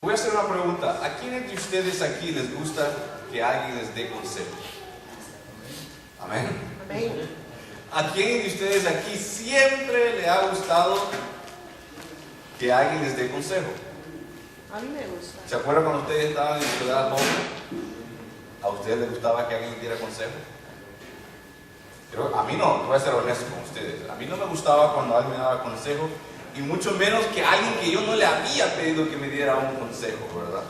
Voy a hacer una pregunta. ¿A quiénes de ustedes aquí les gusta que alguien les dé consejo? Amén. Amén. ¿A quién de ustedes aquí siempre le ha gustado que alguien les dé consejo? A mí me gusta. ¿Se acuerdan cuando ustedes estaban en su edad joven? ¿A ustedes les gustaba que alguien les diera consejo? A mí no, voy a ser honesto con ustedes. A mí no me gustaba cuando alguien me daba consejo, y mucho menos que alguien que yo no le había pedido que me diera un consejo, ¿verdad?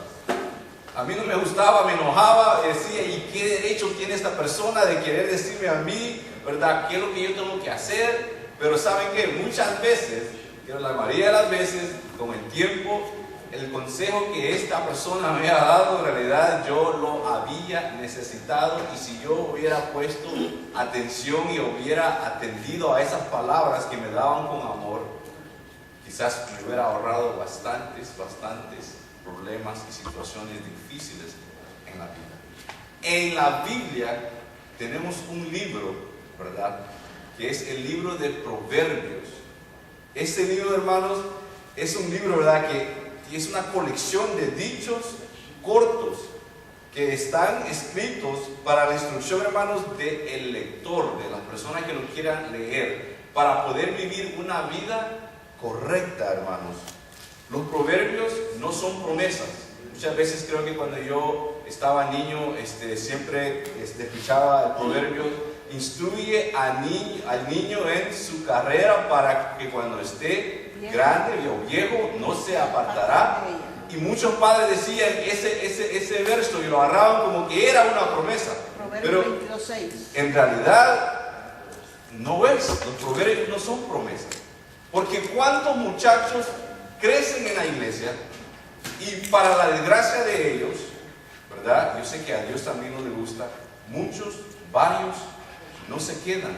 A mí no me gustaba, me enojaba, decía, ¿y qué derecho tiene esta persona de querer decirme a mí, ¿verdad? ¿Qué es lo que yo tengo que hacer? Pero ¿saben qué? Muchas veces, la mayoría de las veces, con el tiempo, el consejo que esta persona me había dado, en realidad yo lo había necesitado, y si yo hubiera puesto atención y hubiera atendido a esas palabras que me daban con amor, quizás me hubiera ahorrado bastantes problemas y situaciones difíciles en la vida. En la Biblia tenemos un libro, ¿verdad? Que es el libro de Proverbios. Este libro, hermanos, es un libro, ¿verdad? Que es una colección de dichos cortos que están escritos para la instrucción, hermanos, del lector, de las personas que lo quieran leer, para poder vivir una vida correcta, hermanos. Los proverbios no son promesas. Muchas veces creo que cuando yo estaba niño, siempre escuchaba el proverbio: instruye al niño en su carrera para que cuando esté grande o viejo no se apartará. Y muchos padres decían ese verso y lo agarraban como que era una promesa. Pero 22:6. En realidad no es. Los proverbios no son promesas. Porque cuántos muchachos crecen en la iglesia y, para la desgracia de ellos, ¿verdad? Yo sé que a Dios también no le gusta, varios no se quedan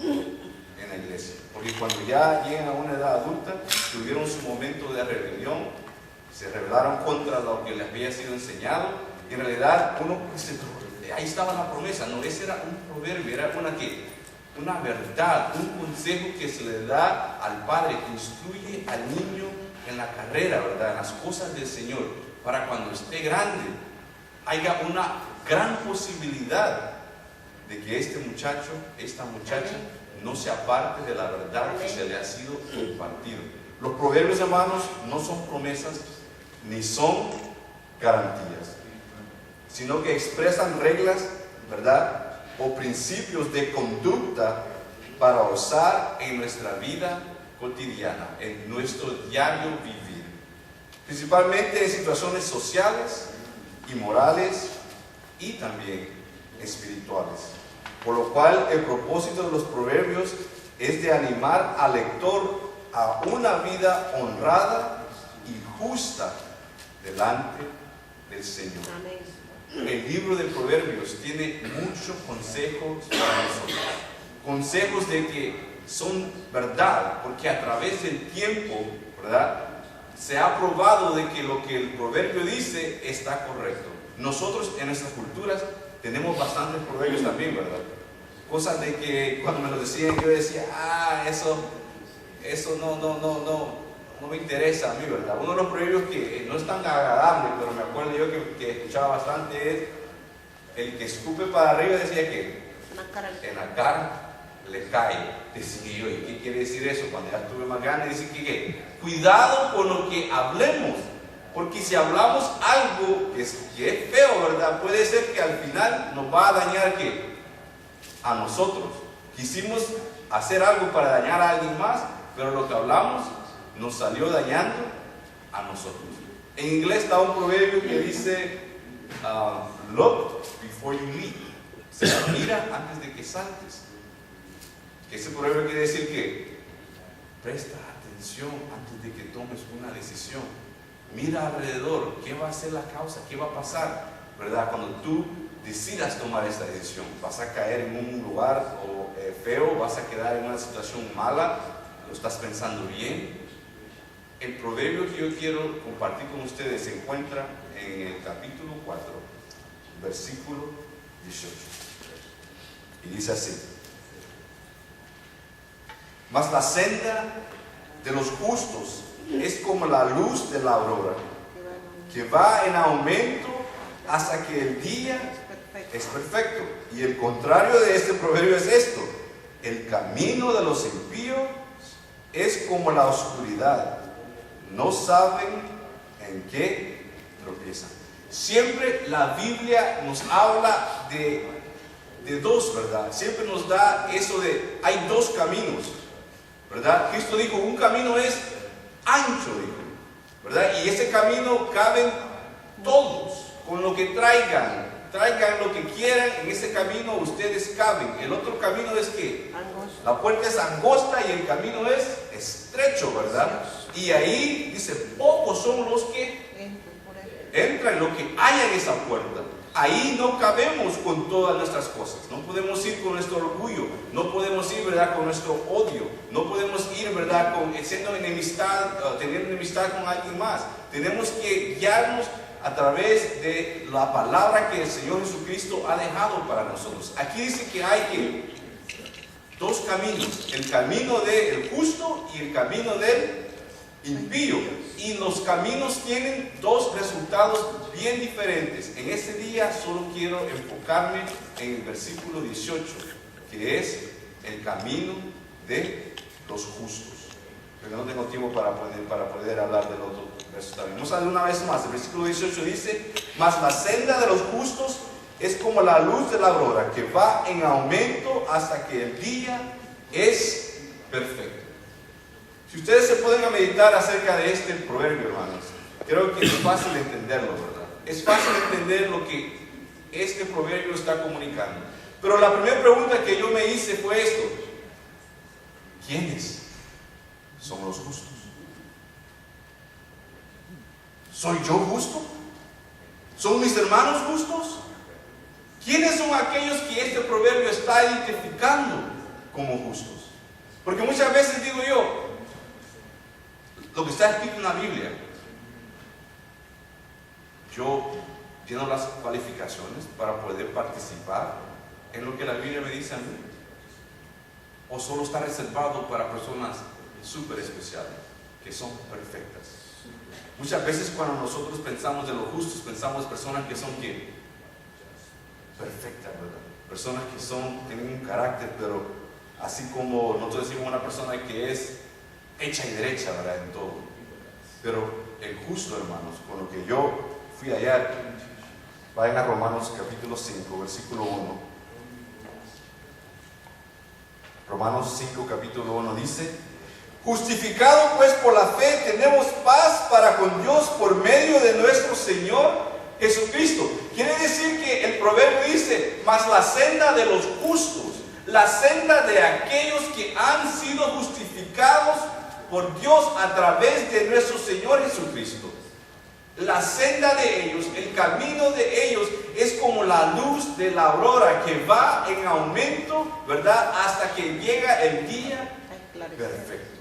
en la iglesia, porque cuando ya llegan a una edad adulta, tuvieron su momento de rebelión, se rebelaron contra lo que les había sido enseñado, y en realidad uno dice, ahí estaba la promesa. No, ese era un proverbio, era una verdad, un consejo que se le da al padre, que instruye al niño en la carrera, ¿verdad? En las cosas del Señor, para cuando esté grande haya una gran posibilidad de que este muchacho, esta muchacha, no se aparte de la verdad que se le ha sido compartido. Los proverbios, hermanos, no son promesas ni son garantías, sino que expresan reglas, ¿verdad?, o principios de conducta para usar en nuestra vida cotidiana, en nuestro diario vivir, principalmente en situaciones sociales y morales y también espirituales. Por lo cual el propósito de los proverbios es de animar al lector a una vida honrada y justa delante del Señor. Amén. El libro de Proverbios tiene muchos consejos para nosotros. Consejos de que son verdad, porque a través del tiempo, ¿verdad?, se ha probado de que lo que el proverbio dice está correcto. Nosotros en nuestras culturas tenemos bastantes proverbios también, ¿verdad? Cosas de que cuando me lo decían yo decía, eso no me interesa a mí, ¿verdad? Uno de los proverbios que no es tan agradable, pero me acuerdo yo que escuchaba bastante, es: el que escupe para arriba, decía que en la cara le cae. Decía yo, ¿y qué quiere decir eso? Cuando ya estuve más grande, dice que cuidado con lo que hablemos, porque si hablamos algo que es feo, ¿verdad?, puede ser que al final nos va a dañar a nosotros. Quisimos hacer algo para dañar a alguien más, pero lo que hablamos nos salió dañando a nosotros. En inglés está un proverbio que dice: look before you leap. O sea, mira antes de que saltes. Ese proverbio quiere decir que presta atención antes de que tomes una decisión. Mira alrededor, ¿qué va a ser la causa? ¿Qué va a pasar? ¿Verdad? Cuando tú decidas tomar esta decisión, ¿vas a caer en un lugar feo? ¿Vas a quedar en una situación mala? ¿Lo estás pensando bien? El proverbio que yo quiero compartir con ustedes se encuentra en el capítulo 4, versículo 18. Y dice así: mas la senda de los justos es como la luz de la aurora, que va en aumento hasta que el día Perfecto. es perfecto. Y el contrario de este proverbio es esto: el camino de los impíos es como la oscuridad, no saben en qué tropiezan. Siempre la Biblia nos habla de dos, ¿verdad? Siempre nos da eso de, hay dos caminos, ¿verdad? Cristo dijo, un camino es ancho, dijo, ¿verdad? Y ese camino caben todos, con lo que traigan lo que quieran, en ese camino ustedes caben. El otro camino es que Angosto. la puerta es angosta y el camino es estrecho, ¿verdad? Y ahí dice, pocos son los que Entren por ahí. entran, lo que haya en esa puerta. Ahí no cabemos con todas nuestras cosas. No podemos ir con nuestro orgullo, no podemos ir, ¿verdad?, con nuestro odio, no podemos ir, ¿verdad?, teniendo enemistad con alguien más. Tenemos que guiarnos a través de la palabra que el Señor Jesucristo ha dejado para nosotros. Aquí dice que hay dos caminos: el camino del justo y el camino del impío. Y los caminos tienen dos resultados bien diferentes. En este día solo quiero enfocarme en el versículo 18, que es el camino de los justos. Pero no tengo tiempo para poder hablar de los otros versos también. Vamos a ver una vez más. El versículo 18 dice: mas la senda de los justos es como la luz de la aurora, que va en aumento hasta que el día es perfecto. Si ustedes se pueden a meditar acerca de este proverbio, hermanos, creo que es fácil entenderlo, ¿verdad? Es fácil entender lo que este proverbio está comunicando. Pero la primera pregunta que yo me hice fue esto: ¿quiénes son los justos? ¿Soy yo justo? ¿Son mis hermanos justos? ¿Quiénes son aquellos que este proverbio está identificando como justos? Porque muchas veces digo yo, lo que está escrito en la Biblia, yo tengo las cualificaciones para poder participar en lo que la Biblia me dice a mí, o solo está reservado para personas súper especiales, que son perfectas. Muchas veces cuando nosotros pensamos de los justos, pensamos personas que son perfectas, ¿verdad? Personas que tienen un carácter, pero así como nosotros decimos una persona que es hecha y derecha, ¿verdad?, en todo. Pero el justo, hermanos, con lo que yo fui allá, vayan a Romanos capítulo 5, versículo 1. Romanos 5, capítulo 1 dice: justificado pues por la fe, tenemos paz para con Dios por medio de nuestro Señor Jesucristo. Quiere decir que el proverbio dice: mas la senda de los justos, la senda de aquellos que han sido justificados por Dios a través de nuestro Señor Jesucristo. La senda de ellos, el camino de ellos es como la luz de la aurora que va en aumento, ¿verdad?, hasta que llega el día perfecto.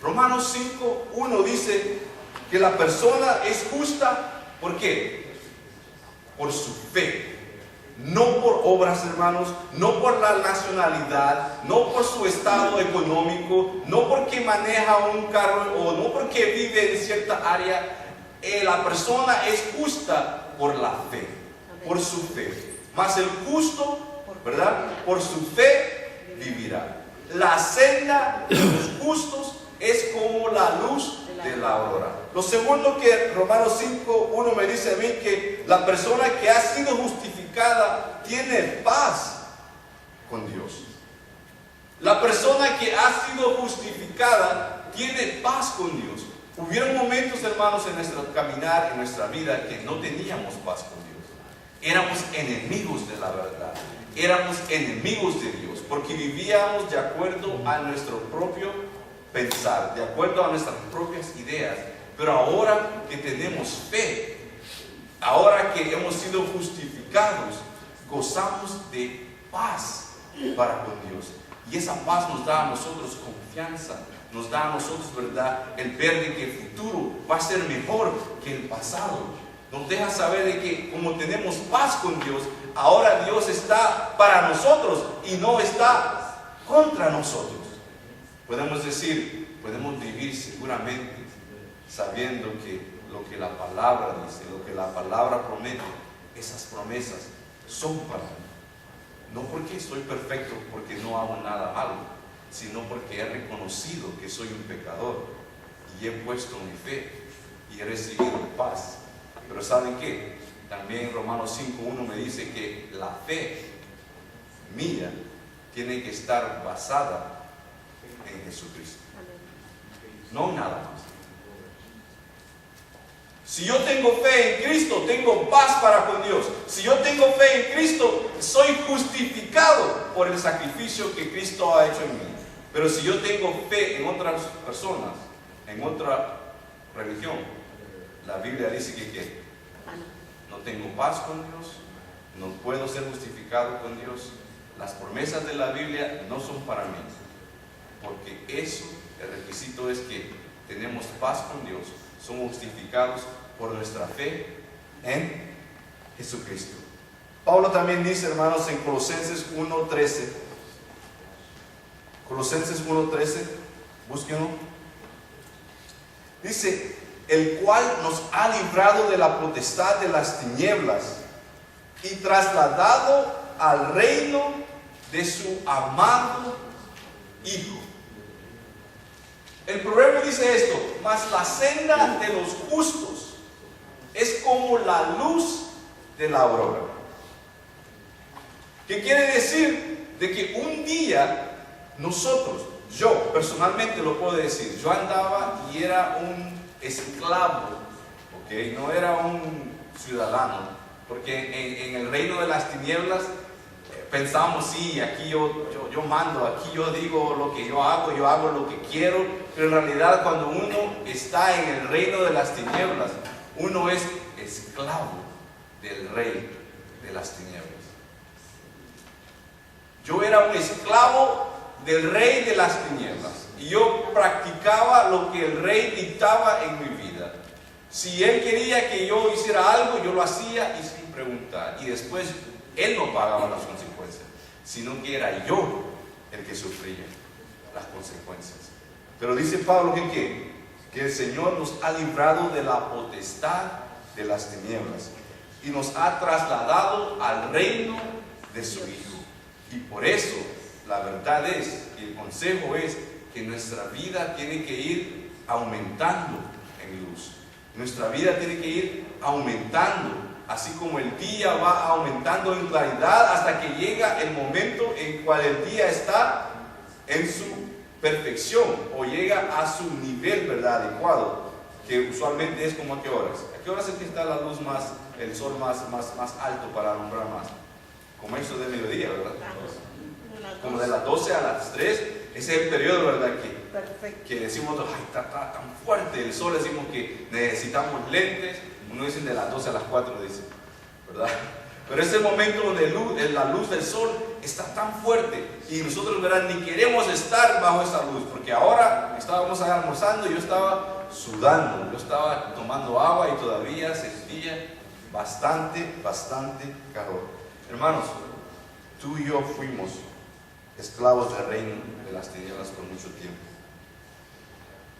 Romanos 5, 1 dice que la persona es justa, ¿por qué? Por su fe. No por obras, hermanos, no por la nacionalidad, no por su estado económico, no porque maneja un carro o no porque vive en cierta área. La persona es justa por la fe, por su fe. Mas el justo, ¿verdad?, por su fe vivirá. La senda de los justos es como la luz de la aurora. Lo segundo que Romanos 5, 1 me dice a mí, que la persona que ha sido justificada tiene paz con Dios. La persona que ha sido justificada tiene paz con Dios. Hubieron momentos, hermanos, en nuestro caminar, en nuestra vida, que no teníamos paz con Dios. Éramos enemigos de la verdad. Éramos enemigos de Dios, porque vivíamos de acuerdo a nuestro propio pensar, de acuerdo a nuestras propias ideas. Pero ahora que tenemos fe, ahora que hemos sido justificados, gozamos de paz para con Dios. Y esa paz nos da a nosotros confianza, nos da a nosotros, ¿verdad?, el ver de que el futuro va a ser mejor que el pasado. Nos deja saber de que como tenemos paz con Dios, ahora Dios está para nosotros y no está contra nosotros. Podemos decir, podemos vivir seguramente sabiendo que lo que la palabra dice, lo que la palabra promete, esas promesas son para mí. No porque soy perfecto, porque no hago nada malo, sino porque he reconocido que soy un pecador y he puesto mi fe y he recibido paz. Pero ¿saben qué? También Romanos 5:1 me dice que la fe mía tiene que estar basada en Jesucristo, no nada más. Si yo tengo fe en Cristo, tengo paz para con Dios. Si yo tengo fe en Cristo, soy justificado por el sacrificio que Cristo ha hecho en mí. Pero si yo tengo fe en otras personas, en otra religión, la Biblia dice que no tengo paz con Dios, no puedo ser justificado con Dios. Las promesas de la Biblia no son para mí, porque eso, el requisito es que tenemos paz con Dios, somos justificados por nuestra fe en Jesucristo. Pablo también dice, hermanos, en Colosenses 1:13, Colosenses 1:13, búsquenlo. Dice, el cual nos ha librado de la potestad de las tinieblas y trasladado al reino de su amado Hijo. El proverbio dice esto: mas la senda de los justos es como la luz de la aurora. ¿Qué quiere decir? De que un día nosotros, yo personalmente lo puedo decir, yo andaba y era un esclavo, ¿ok? No era un ciudadano, porque en el reino de las tinieblas pensamos, sí, aquí yo mando, aquí yo digo lo que yo hago lo que quiero, pero en realidad cuando uno está en el reino de las tinieblas, uno es esclavo del rey de las tinieblas. Yo era un esclavo del rey de las tinieblas y yo practicaba lo que el rey dictaba en mi vida. Si él quería que yo hiciera algo, yo lo hacía y sin preguntar, y después él no pagaba las consecuencias, sino que era yo el que sufría las consecuencias. Pero dice Pablo que el Señor nos ha librado de la potestad de las tinieblas y nos ha trasladado al reino de su Hijo. Y por eso la verdad es, y el consejo es, que nuestra vida tiene que ir aumentando en luz. Nuestra vida tiene que ir aumentando, así como el día va aumentando en claridad hasta que llega el momento en cual el día está en su perfección o llega a su nivel, ¿verdad?, adecuado, que usualmente es como a qué horas. ¿A qué horas es que está la luz más, el sol más alto para alumbrar más? Como eso de mediodía, ¿verdad? Como de las 12 a las 3, ese es el periodo, ¿verdad?, que decimos, ay, está tan fuerte el sol, decimos que necesitamos lentes. Uno dice de las 12 a las 4, dice, ¿verdad? Pero ese momento donde la luz del sol está tan fuerte y nosotros, ¿verdad?, ni queremos estar bajo esa luz, porque ahora estábamos almorzando y yo estaba sudando, yo estaba tomando agua y todavía sentía bastante calor. Hermanos, tú y yo fuimos esclavos del reino de las tinieblas por mucho tiempo,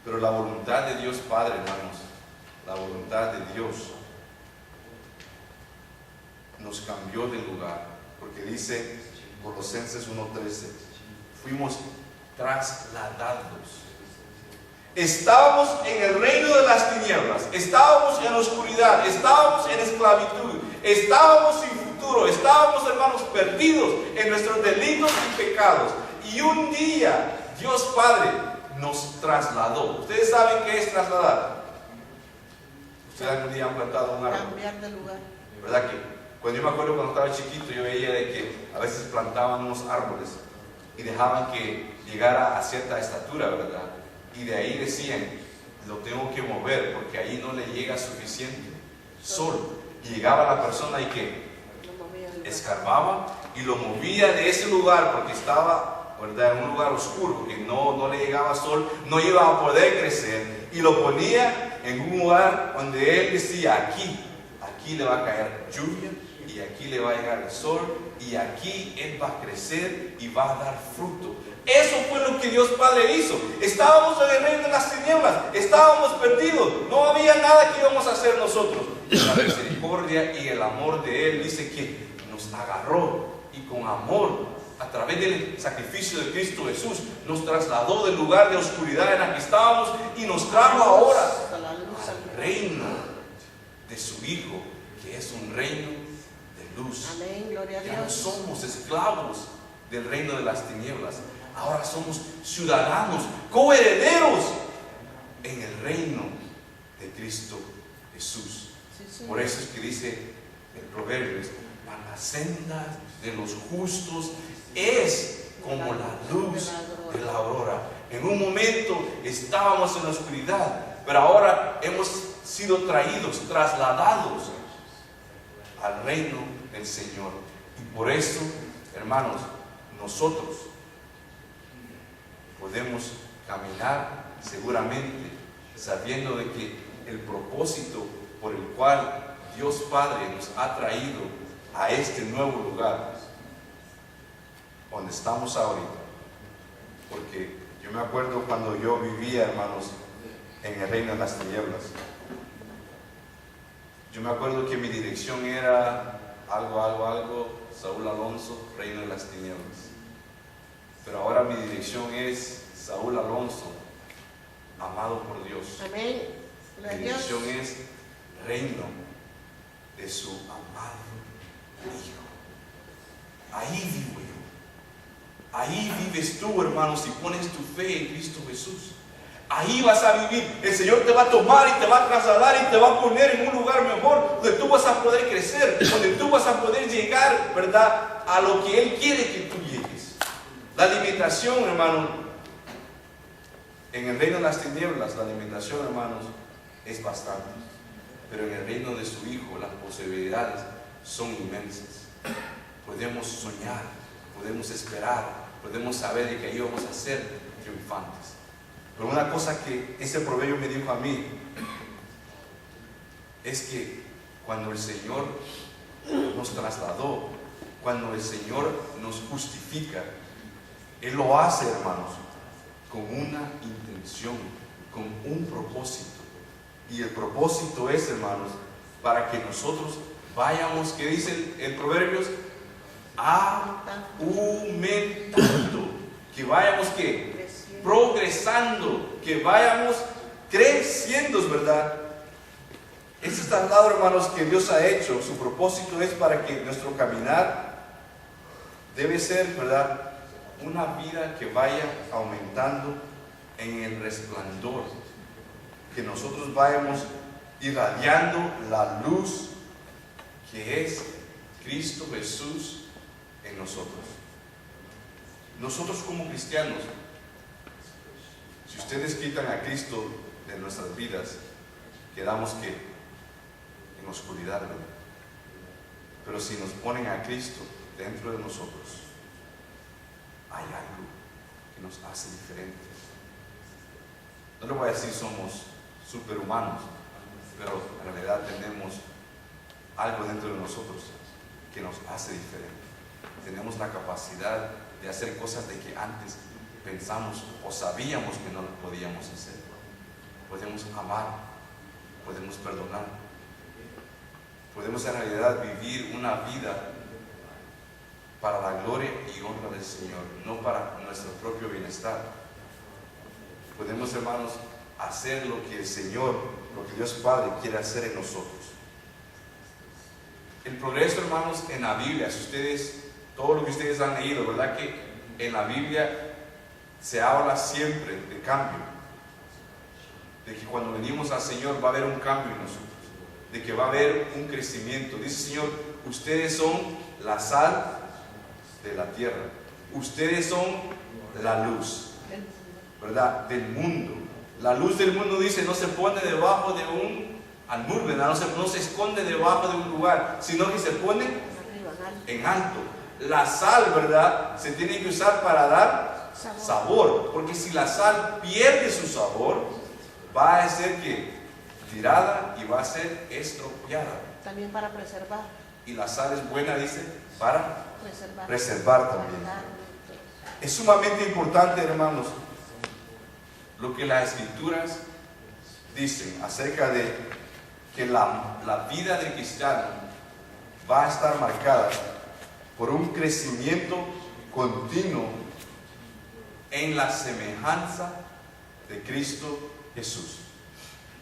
pero la voluntad de Dios Padre, hermanos, la voluntad de Dios nos cambió de lugar, porque dice Colosenses 1:13, fuimos trasladados. Estábamos en el reino de las tinieblas, estábamos en la oscuridad, estábamos en esclavitud, estábamos sin futuro, estábamos, hermanos, perdidos en nuestros delitos y pecados. Y un día Dios Padre nos trasladó. ¿Ustedes saben qué es trasladar? ¿Ustedes algún día han plantado un árbol? Cambiar de lugar. ¿Verdad que cuando yo me acuerdo cuando estaba chiquito, yo veía de que a veces plantaban unos árboles y dejaban que llegara a cierta estatura, ¿verdad? Y de ahí decían, lo tengo que mover porque ahí no le llega suficiente sol. Y llegaba la persona y que escarbaba y lo movía de ese lugar porque estaba, ¿verdad?, en un lugar oscuro, que no le llegaba sol, no iba a poder crecer, y lo ponía en un lugar donde él decía, aquí aquí le va a caer lluvia, y aquí le va a llegar el sol, y aquí él va a crecer y va a dar fruto. Eso fue lo que Dios Padre hizo. Estábamos en el reino de las tinieblas, estábamos perdidos, no había nada que íbamos a hacer nosotros. La misericordia y el amor de Él dice que nos agarró y con amor, a través del sacrificio de Cristo Jesús, nos trasladó del lugar de oscuridad en la que estábamos y nos trajo ahora al reino de su Hijo, que es un reino de luz. Amén, gloria a Ya no Dios. somos esclavos del reino de las tinieblas, ahora somos ciudadanos, coherederos en el reino de Cristo Jesús. Sí, sí. Por eso es que dice el Proverbios: a las sendas de los justos es como la luz de la aurora. En un momento estábamos en la oscuridad, pero ahora hemos sido traídos, trasladados al reino del Señor. Y por eso, hermanos, nosotros podemos caminar seguramente sabiendo de que el propósito por el cual Dios Padre nos ha traído a este nuevo lugar donde estamos ahorita, porque yo me acuerdo cuando yo vivía, hermanos, en el reino de las tinieblas. Yo me acuerdo que mi dirección era algo, Saúl Alonso, reino de las tinieblas. Pero ahora mi dirección es Saúl Alonso, amado por Dios. Amén. Mi Gloria a Dios. dirección es reino de su amado Hijo. Ahí vivo yo. Ahí vives tú, hermano, si pones tu fe en Cristo Jesús. Ahí vas a vivir. El Señor te va a tomar y te va a trasladar y te va a poner en un lugar mejor, donde tú vas a poder crecer, donde tú vas a poder llegar, ¿verdad?, a lo que Él quiere que tú llegues. La limitación, hermano, en el reino de las tinieblas, la limitación, hermanos, es bastante. Pero en el reino de su Hijo, las posibilidades son inmensas. Podemos soñar, podemos esperar, podemos saber de que ahí vamos a ser triunfantes. Pero una cosa que ese proverbio me dijo a mí es que cuando el Señor nos trasladó, cuando el Señor nos justifica, Él lo hace, hermanos, con una intención, con un propósito. Y el propósito es, hermanos, para que nosotros vayamos, ¿qué dice el Proverbios? Aumentando, que vayamos, ¿qué? Progresando, que vayamos creciendo, ¿verdad? Este traslado, hermanos, que Dios ha hecho, su propósito es para que nuestro caminar debe ser, ¿verdad?, una vida que vaya aumentando en el resplandor, que nosotros vayamos irradiando la luz que es Cristo Jesús en nosotros. Nosotros como cristianos, si ustedes quitan a Cristo de nuestras vidas, quedamos que en oscuridad, ¿verdad? Pero si nos ponen a Cristo dentro de nosotros, hay algo que nos hace diferentes. No le voy a decir somos superhumanos, pero en realidad tenemos algo dentro de nosotros que nos hace diferentes. Tenemos la capacidad de hacer cosas de que antes pensamos o sabíamos que no lo podíamos hacer. Podemos amar, podemos perdonar, podemos en realidad vivir una vida para la gloria y honra del Señor, no para nuestro propio bienestar. Podemos, hermanos, hacer lo que el Señor, lo que Dios Padre quiere hacer en nosotros. El progreso, hermanos, en la Biblia, si ustedes, todo lo que ustedes han leído, ¿verdad?, que en la Biblia se habla siempre de cambio, de que cuando venimos al Señor va a haber un cambio en nosotros, de que va a haber un crecimiento. Dice el Señor: ustedes son la sal de la tierra, ustedes son la luz, ¿verdad?, del mundo. La luz del mundo, dice, no se pone debajo de un almud, ¿verdad? No se esconde debajo de un lugar, sino que se pone en alto. La sal, ¿verdad?, se tiene que usar para dar sabor, porque si la sal pierde su sabor, va a hacer que tirada y va a ser estropeada. También para preservar. Y la sal es buena, dice, para Preservar. preservar también. Es sumamente importante, hermanos, lo que las Escrituras dicen acerca de que la vida del cristiano va a estar marcada por un crecimiento continuo en la semejanza de Cristo Jesús.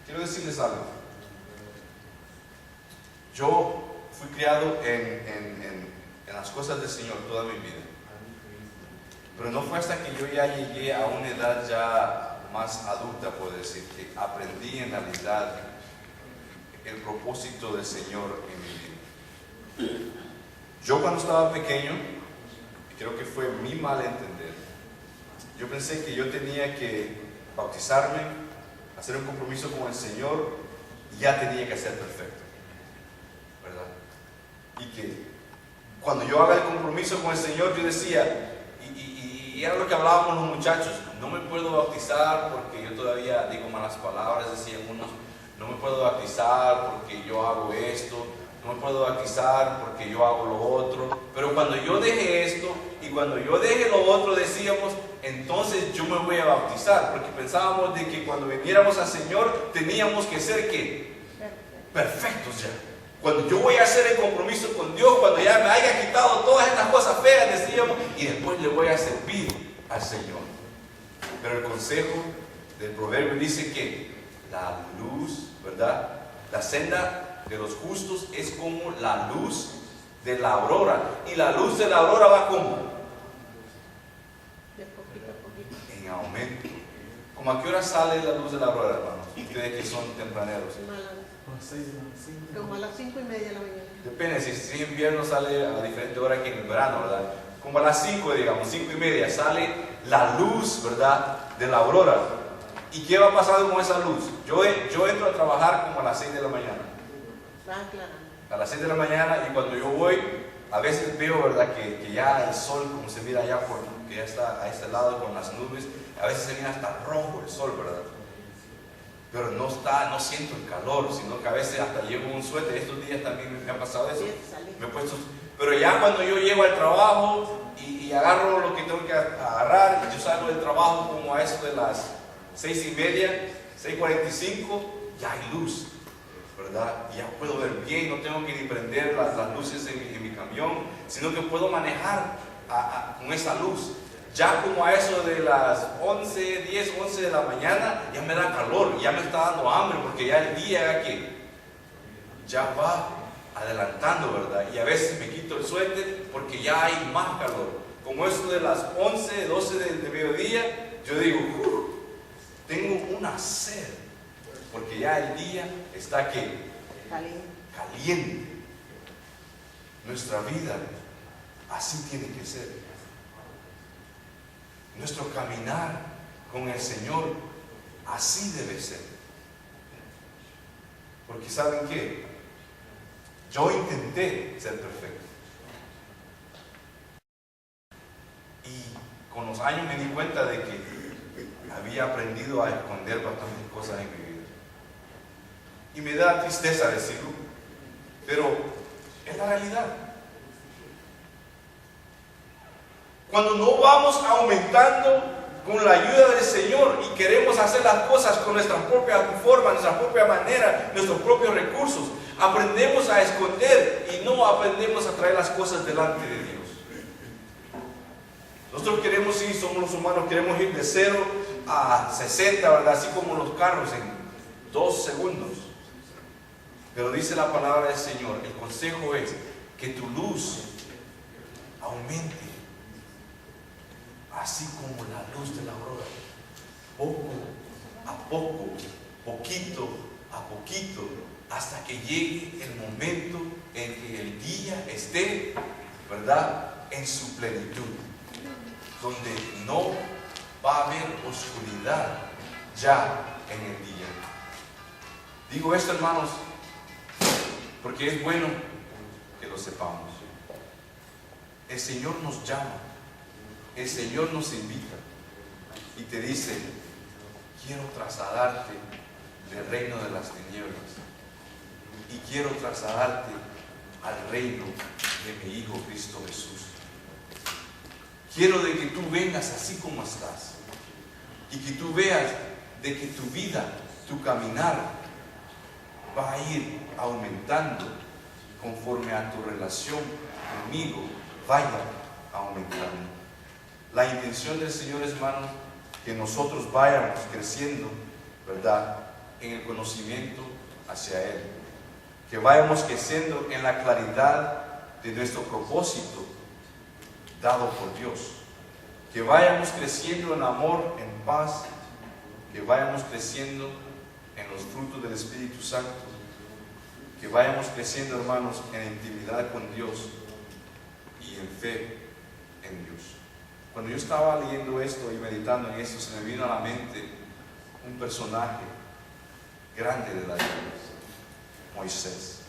Quiero decirles algo. Yo fui criado en las cosas del Señor toda mi vida. Pero no fue hasta que yo ya llegué a una edad ya más adulta, puedo decir, que aprendí en realidad el propósito del Señor en mi vida. Yo cuando estaba pequeño, creo que fue mi mal entender, yo pensé que yo tenía que bautizarme, hacer un compromiso con el Señor y ya tenía que ser perfecto, ¿verdad? Y que cuando yo haga el compromiso con el Señor, yo decía, y era lo que hablábamos los muchachos, no me puedo bautizar porque yo todavía digo malas palabras, decían unos, no me puedo bautizar porque yo hago esto, no me puedo bautizar porque yo hago lo otro, pero cuando yo deje esto y cuando yo deje lo otro, decíamos, entonces yo me voy a bautizar, porque pensábamos de que cuando viniéramos al Señor teníamos que ser ¿qué? Perfectos ya. Cuando yo voy a hacer el compromiso con Dios, cuando ya me haya quitado todas estas cosas feas, decíamos, y después le voy a servir al Señor. Pero el consejo del proverbio dice que la luz, ¿verdad? La senda de los justos es como la luz de la aurora. Y la luz de la aurora va como De poquito a poquito. en aumento. ¿Cómo a qué hora sale la luz de la aurora, hermanos? Ustedes que son tempraneros. Como a las 5:30 de la mañana. Depende, si es invierno sale a diferente hora que en el verano, ¿verdad? Como a las 5, digamos, 5:30, sale la luz, ¿verdad? De la aurora. ¿Y qué va pasando con esa luz? Yo entro a trabajar como a las 6 de la mañana. A las 6 de la mañana, y cuando yo voy, a veces veo, ¿verdad? Que ya el sol, como se mira allá, que ya está a este lado con las nubes, a veces se mira hasta rojo el sol, ¿verdad? Pero no siento el calor, sino que a veces hasta llevo un suéter. Estos días también me ha pasado eso. Me he puesto, pero ya cuando yo llego al trabajo y agarro lo que tengo que agarrar, yo salgo del trabajo como a eso de las 6:30, 6:45, ya hay luz, ¿verdad? Ya puedo ver bien, no tengo que ni prender las luces en mi camión, sino que puedo manejar con esa luz. Ya como a eso de las 10, 11 de la mañana, ya me da calor, ya me está dando hambre, porque ya el día ya va adelantando, ¿verdad? Y a veces me quito el suéter porque ya hay más calor. Como eso de las 11, 12 de mediodía, yo digo, tengo una sed, porque ya el día está caliente. Nuestra vida así tiene que ser. Nuestro caminar con el Señor así debe ser. Porque ¿saben qué? Yo intenté ser perfecto. Y con los años me di cuenta de que había aprendido a esconder bastantes cosas en mi vida. Y me da tristeza decirlo, pero es la realidad. Cuando no vamos aumentando con la ayuda del Señor y queremos hacer las cosas con nuestra propia forma, nuestra propia manera, nuestros propios recursos, aprendemos a esconder y no aprendemos a traer las cosas delante de Dios. Nosotros queremos ir, somos los humanos, queremos ir de 0 a 60, ¿verdad? Así como los carros en 2 segundos. Pero dice la palabra del Señor, el consejo es que tu luz aumente. Así como la luz de la aurora, poco a poco, poquito a poquito, hasta que llegue el momento en que el día esté, ¿verdad?, en su plenitud, donde no va a haber oscuridad ya en el día. Digo esto, hermanos, porque es bueno que lo sepamos. El Señor nos llama. El Señor nos invita y te dice, quiero trasladarte del reino de las tinieblas y quiero trasladarte al reino de mi Hijo Cristo Jesús. Quiero de que tú vengas así como estás y que tú veas de que tu vida, tu caminar va a ir aumentando conforme a tu relación conmigo vaya aumentando. La intención del Señor, hermanos, que nosotros vayamos creciendo, ¿verdad?, en el conocimiento hacia Él, que vayamos creciendo en la claridad de nuestro propósito dado por Dios, que vayamos creciendo en amor, en paz, que vayamos creciendo en los frutos del Espíritu Santo, que vayamos creciendo, hermanos, en intimidad con Dios y en fe en Dios. Cuando yo estaba leyendo esto y meditando en esto, se me vino a la mente un personaje grande de la Biblia, Moisés.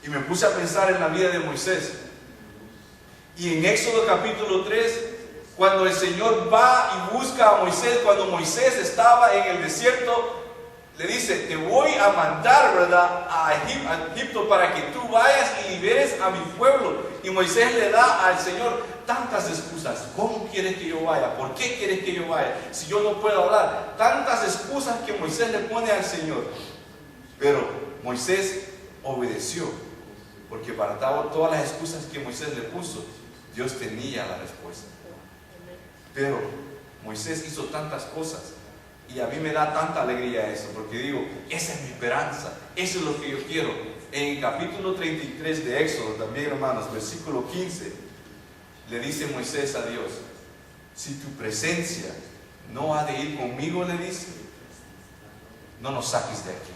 Y me puse a pensar en la vida de Moisés. Y en Éxodo capítulo 3, cuando el Señor va y busca a Moisés, cuando Moisés estaba en el desierto, le dice: te voy a mandar, ¿verdad?, a Egipto para que tú vayas y liberes a mi pueblo. Y Moisés le da al Señor tantas excusas. ¿Cómo quieres que yo vaya? ¿Por qué quieres que yo vaya? Si yo no puedo hablar. Tantas excusas que Moisés le pone al Señor. Pero Moisés obedeció, porque para todas las excusas que Moisés le puso, Dios tenía la respuesta. Pero Moisés hizo tantas cosas y a mí me da tanta alegría eso, porque digo, esa es mi esperanza, eso es lo que yo quiero. En el capítulo 33 de Éxodo también, hermanos, versículo 15, le dice Moisés a Dios: si tu presencia no ha de ir conmigo, le dice, no nos saques de aquí.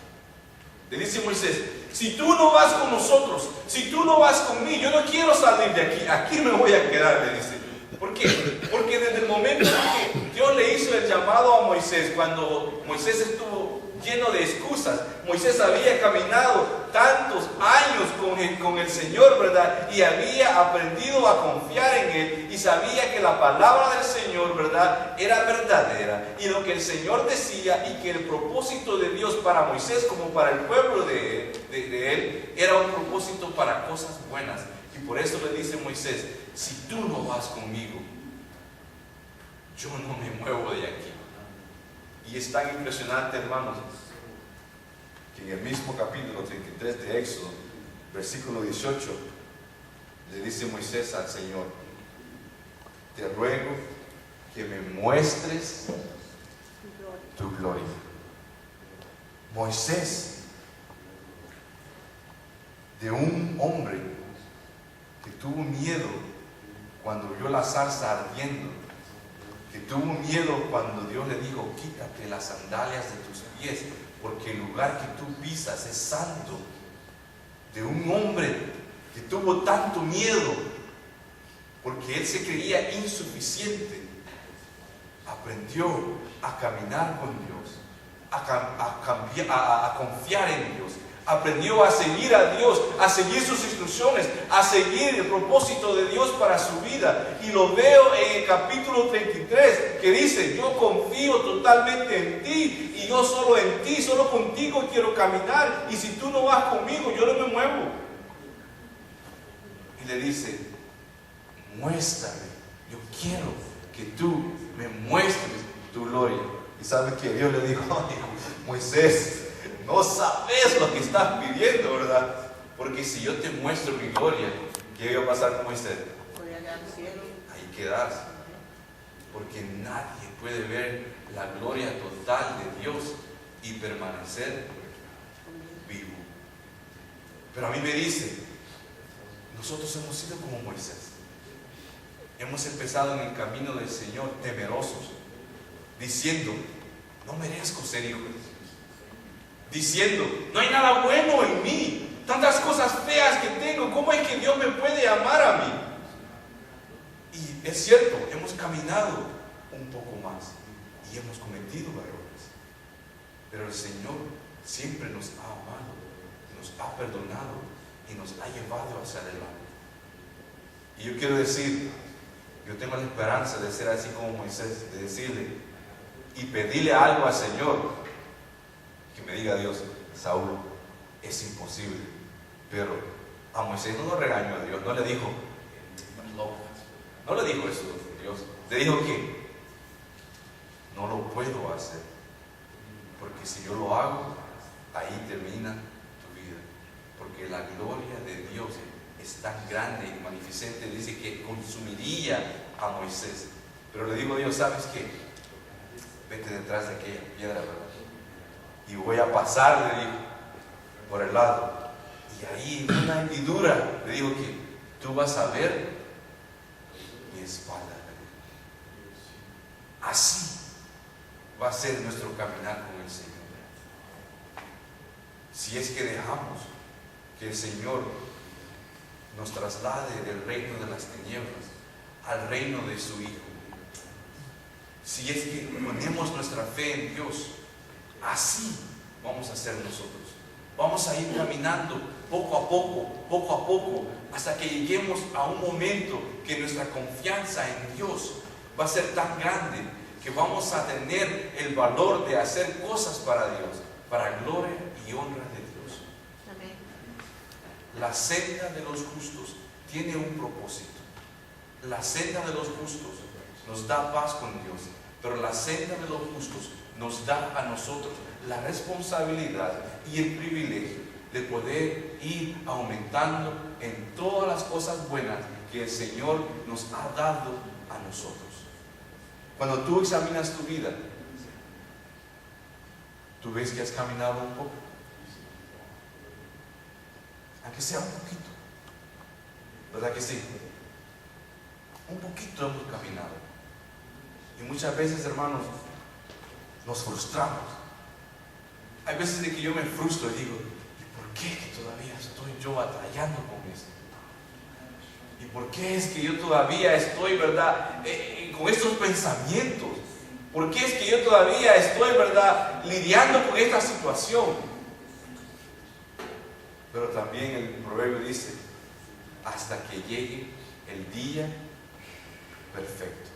Le dice Moisés: si tú no vas con nosotros, si tú no vas conmigo, yo no quiero salir de aquí, aquí me voy a quedar, le dice. ¿Por qué? Porque desde el momento en que Dios le hizo el llamado a Moisés, cuando Moisés estuvo lleno de excusas, Moisés había caminado tantos años con el Señor, ¿verdad?, y había aprendido a confiar en Él y sabía que la palabra del Señor, ¿verdad?, era verdadera, y lo que el Señor decía y que el propósito de Dios para Moisés como para el pueblo de Él era un propósito para cosas buenas. Y por eso le dice Moisés: si tú no vas conmigo, yo no me muevo de aquí. Y es tan impresionante, hermanos, que en el mismo capítulo 33 de Éxodo, versículo 18, le dice Moisés al Señor: te ruego que me muestres tu gloria. Moisés, de un hombre que tuvo miedo cuando vio la zarza ardiendo, que tuvo miedo cuando Dios le dijo: quítate las sandalias de tus pies, porque el lugar que tú pisas es santo. De un hombre que tuvo tanto miedo porque él se creía insuficiente, aprendió a caminar con Dios, a confiar en Dios. Aprendió a seguir a Dios, a seguir sus instrucciones, a seguir el propósito de Dios para su vida. Y lo veo en el capítulo 33, que dice: yo confío totalmente en ti, y yo solo en ti, solo contigo quiero caminar, y si tú no vas conmigo, yo no me muevo. Y le dice: muéstrame, yo quiero que tú me muestres tu gloria. Y sabe que Dios le dijo: Moisés, no sabes lo que estás pidiendo, ¿verdad? Porque si yo te muestro mi gloria, ¿qué va a pasar con Moisés? Voy allá al cielo. Ahí quedarse. Porque nadie puede ver la gloria total de Dios y permanecer vivo. Pero a mí me dice: nosotros hemos sido como Moisés. Hemos empezado en el camino del Señor temerosos, diciendo: no merezco ser hijo de Dios. Diciendo: no hay nada bueno en mí, tantas cosas feas que tengo, ¿cómo es que Dios me puede amar a mí? Y es cierto, hemos caminado un poco más y hemos cometido errores, pero el Señor siempre nos ha amado, nos ha perdonado y nos ha llevado hacia adelante. Y yo quiero decir, yo tengo la esperanza de ser así como Moisés, de decirle y pedirle algo al Señor, me diga Dios, Saúl, es imposible. Pero a Moisés no lo regañó a Dios, no le dijo, no le dijo eso Dios. Le dijo que no lo puedo hacer, porque si yo lo hago, ahí termina tu vida. Porque la gloria de Dios es tan grande y magnificente, dice que consumiría a Moisés. Pero le dijo Dios, ¿sabes qué? Vete detrás de aquella piedra, ¿verdad? Y voy a pasar, le dijo, por el lado. Y ahí, en una hendidura, le dijo que tú vas a ver mi espalda. Así va a ser nuestro caminar con el Señor. Si es que dejamos que el Señor nos traslade del reino de las tinieblas al reino de su Hijo. Si es que ponemos nuestra fe en Dios, así vamos a ser nosotros. Vamos a ir caminando poco a poco, hasta que lleguemos a un momento que nuestra confianza en Dios va a ser tan grande que vamos a tener el valor de hacer cosas para Dios, para gloria y honra de Dios. Amén. La senda de los justos tiene un propósito. La senda de los justos nos da paz con Dios, pero la senda de los justos nos da a nosotros la responsabilidad y el privilegio de poder ir aumentando en todas las cosas buenas que el Señor nos ha dado a nosotros. Cuando tú examinas tu vida, tú ves que has caminado un poco, aunque sea un poquito, ¿verdad que sí? Un poquito hemos caminado. Y muchas veces, hermanos, nos frustramos. Hay veces de que yo me frustro y digo, ¿y por qué que todavía estoy yo batallando con esto? ¿Y por qué es que yo todavía estoy, verdad, con estos pensamientos? ¿Por qué es que yo todavía estoy, verdad, lidiando con esta situación? Pero también el proverbio dice, hasta que llegue el día perfecto.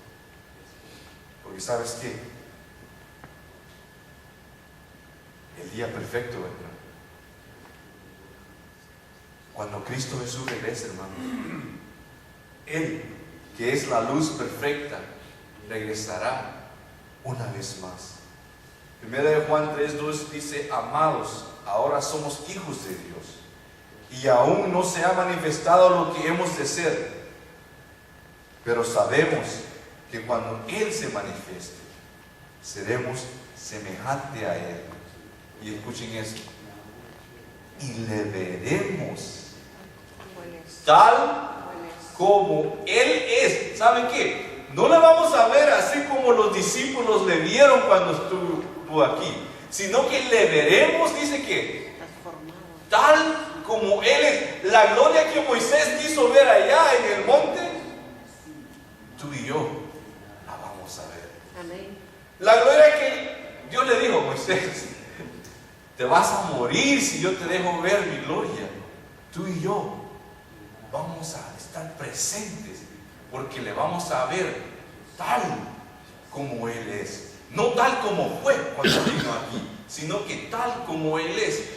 Porque ¿sabes qué? El día perfecto vendrá. Cuando Cristo Jesús regrese, hermano, Él, que es la luz perfecta, regresará una vez más. Primera de Juan 3:2 dice, amados, ahora somos hijos de Dios, y aún no se ha manifestado lo que hemos de ser, pero sabemos que cuando Él se manifieste, seremos semejante a Él. Y escuchen eso, y le veremos tal como Él es. ¿Saben qué? No le vamos a ver así como los discípulos le vieron cuando estuvo aquí, sino que le veremos, dice que tal como Él es. La gloria que Moisés quiso ver allá en el monte, tú y yo la vamos a ver. Amén. La gloria que Dios le dijo a Moisés, te vas a morir si yo te dejo ver mi gloria. Tú y yo vamos a estar presentes porque le vamos a ver tal como Él es. No tal como fue cuando vino aquí, sino que tal como Él es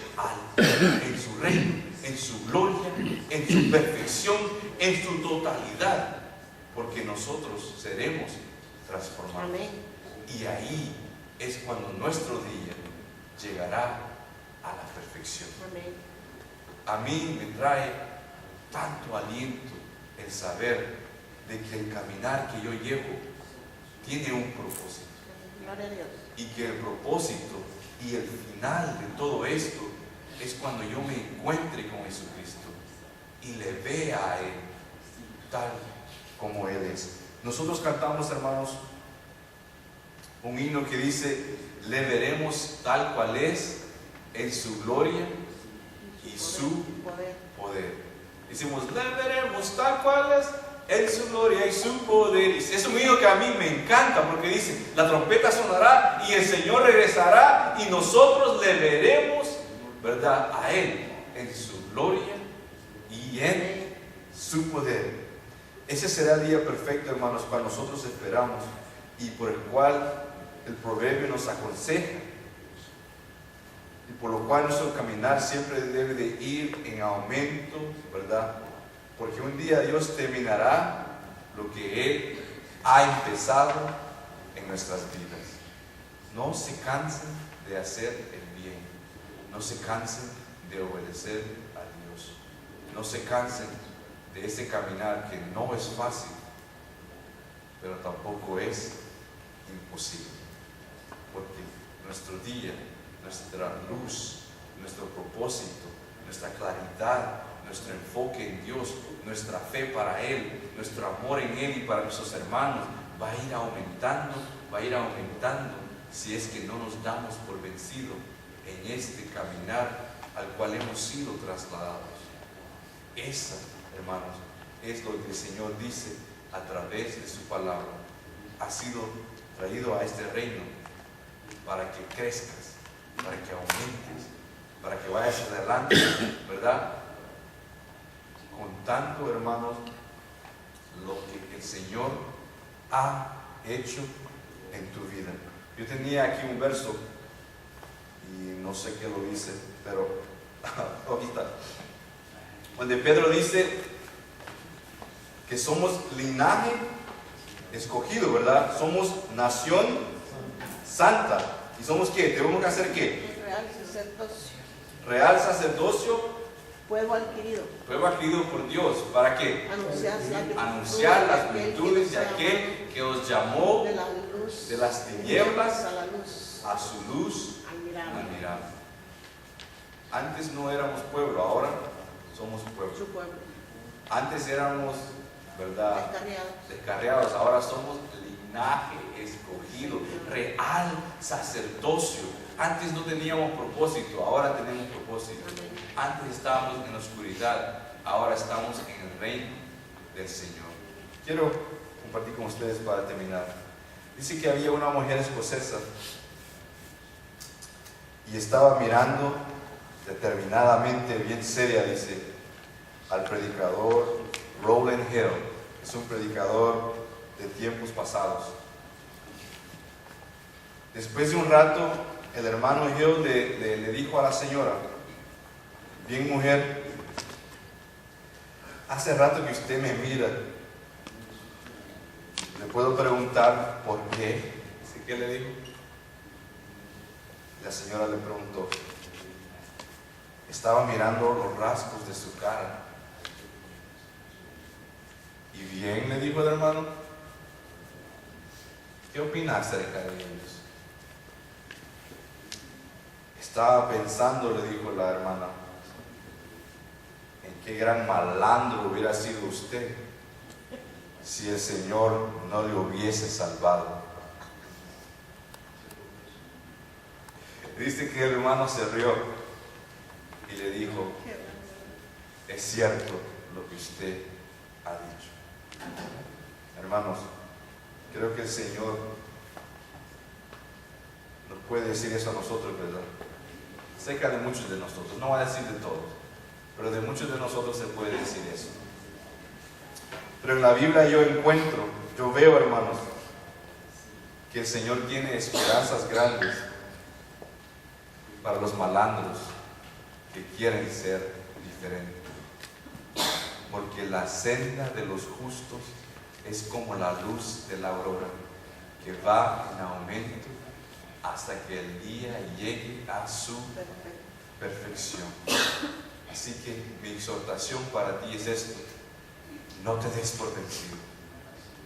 en su reino, en su gloria, en su perfección, en su totalidad. Porque nosotros seremos transformados. Amén. Y ahí es cuando nuestro día llegará a la perfección. Amén. A mí me trae tanto aliento el saber de que el caminar que yo llevo tiene un propósito. Gloria a Dios. Y que el propósito y el final de todo esto es cuando yo me encuentre con Jesucristo y le vea a Él tal como Él es. Nosotros cantamos, hermanos, un himno que dice, le veremos tal cual es en su gloria y su poder. Decimos, le veremos tal cual es en su gloria y su poder. Es un himno que a mí me encanta porque dice, la trompeta sonará y el Señor regresará y nosotros le veremos, ¿verdad?, a Él en su gloria y en su poder. Ese será el día perfecto, hermanos, cual nosotros esperamos y por el cual el proverbio nos aconseja. y por lo cual nuestro caminar siempre debe de ir en aumento, ¿verdad? Porque un día Dios terminará lo que Él ha empezado en nuestras vidas. No se cansen de hacer el bien, no se cansen de obedecer a Dios, no se cansen de ese caminar que no es fácil, pero tampoco es imposible, porque nuestro día, nuestra luz, nuestro propósito, nuestra claridad, nuestro enfoque en Dios, nuestra fe para Él, nuestro amor en Él y para nuestros hermanos va a ir aumentando si es que no nos damos por vencidos en este caminar al cual hemos sido trasladados. Esa, hermanos, es lo que el Señor dice a través de su palabra. Ha sido traído a este reino para que crezcas, para que aumentes, para que vayas adelante, ¿verdad? Contando, hermanos, lo que el Señor ha hecho en tu vida. Yo tenía aquí un verso y no sé qué lo dice, pero ahorita, donde Pedro dice que somos linaje escogido, ¿verdad? Somos nación santa. ¿Y somos qué? ¿Tenemos que hacer qué? Real sacerdocio. Real sacerdocio. Pueblo adquirido. Pueblo adquirido por Dios. ¿Para qué? Anunciar las virtudes de aquel que os llamó de la luz, de las tinieblas a la luz, a su luz admirable. admirable. Antes no éramos pueblo, ahora somos pueblo. Su pueblo. Antes éramos, ¿verdad? Descarriados, ahora somos linaje escogido, real sacerdocio. Antes no teníamos propósito, ahora tenemos propósito. Antes estábamos en la oscuridad, ahora estamos en el reino del Señor. Quiero compartir con ustedes para terminar. Dice que había una mujer escocesa y estaba mirando determinadamente, bien seria, dice, al predicador Rowland Hill. Es un predicador de tiempos pasados. Después de un rato, el hermano Hill le dijo a la señora: bien, mujer, hace rato que usted me mira. ¿Le puedo preguntar por qué? ¿Qué le dijo? La señora le preguntó. Estaba mirando los rasgos de su cara. ¿Y bien? Le dijo el hermano. ¿Qué opina acerca de ellos? Estaba pensando, le dijo la hermana, en qué gran malandro hubiera sido usted si el Señor no le hubiese salvado. Dice que el hermano se rió y le dijo: es cierto lo que usted ha dicho. Hermanos, creo que el Señor nos puede decir eso a nosotros, ¿verdad? Cerca de muchos de nosotros, no va a decir de todos, pero de muchos de nosotros se puede decir eso. Pero en la Biblia yo veo, hermanos, que el Señor tiene esperanzas grandes para los malandros que quieren ser diferentes. Porque la senda de los justos es como la luz de la aurora, que va en aumento hasta que el día llegue a su perfección. Así que mi exhortación para ti es esto: no te des por vencido.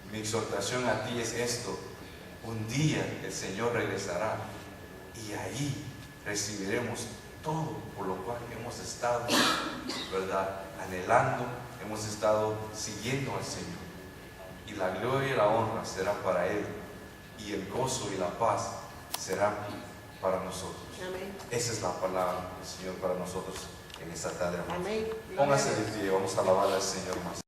Mi exhortación a ti es esto: un día el Señor regresará y ahí recibiremos todo por lo cual hemos estado, ¿verdad?, anhelando, hemos estado siguiendo al Señor. Y la gloria y la honra será para Él, y el gozo y la paz serán para nosotros. Amén. Esa es la palabra del Señor para nosotros en esta tarde, hermanos. Amén. Póngase de pie, vamos a alabar al Señor más.